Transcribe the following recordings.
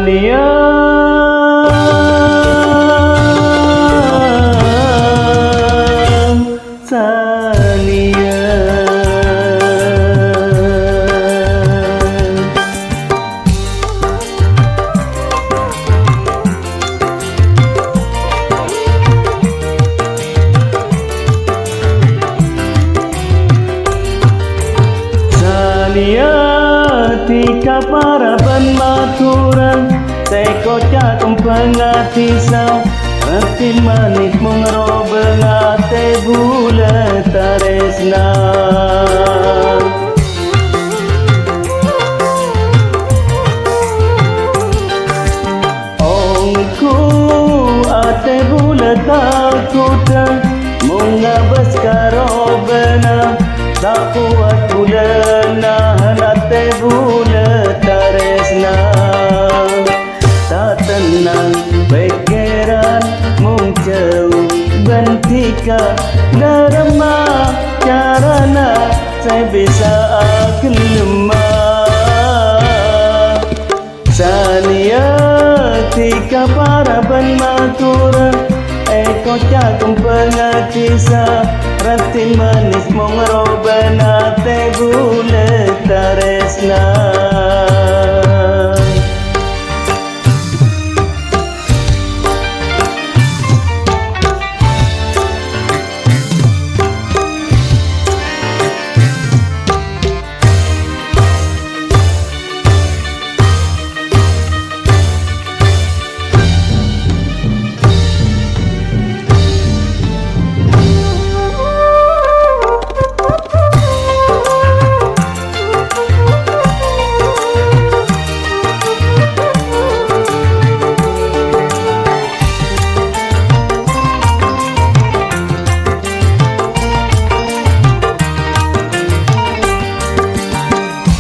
Salia tika para penmaturan teko pengatisan reti manis mengeroben ate bulat taresna ongku ate bulat takutan mengabas karobena tak kuat bulana ate bulat taresna tak tenang pikiran mung jauh bentika darma carana saya bisa kelemah Salia tika para penmatura kocak pengatisa rati manis mengeroben ate bulat taresna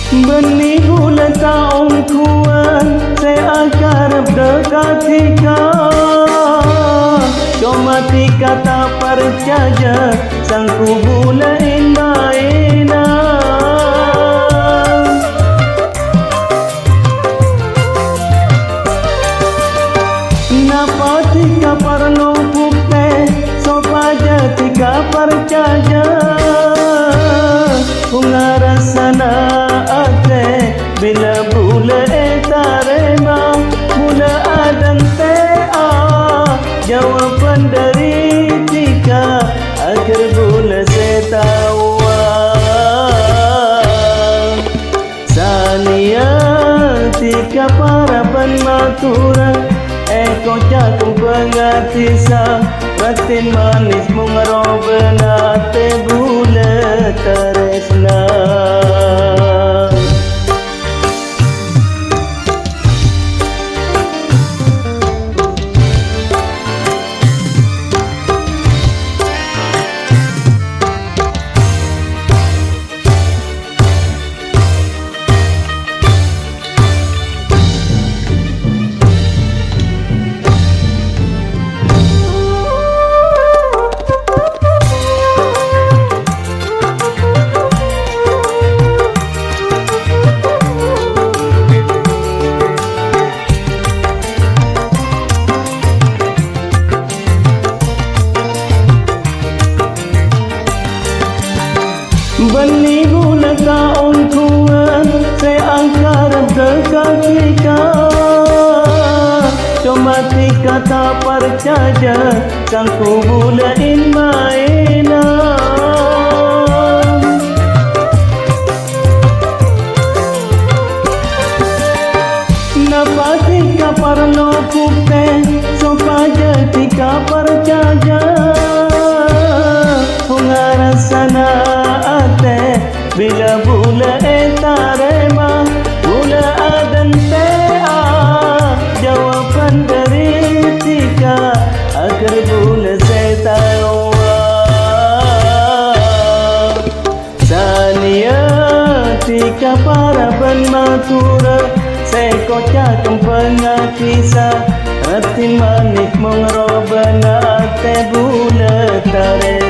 Benih bulan tahun kuan saya akan berdekat cuma tika tak percaya sangku bulan maina napa tika perlu bukti sopaja tika percaya pungarasana bila bula tarema mula adan tea jawapan dari tika agar bula setawa Salia tika para penmatura kocak pengatisa ratin manis mengeroben ate bulat taresna Benih bulan tahun kuan saya angkat dekat tika cuma tika tak percaya sangku bulan maina napa tika perlu bukti supaya tika percaya pungarasana bila bula tarema bula adan tea jawapan dari tika agar bula setawa Salia tika para penmatura saya kocak pengatisa rati manis mengeroben ate bulat taresna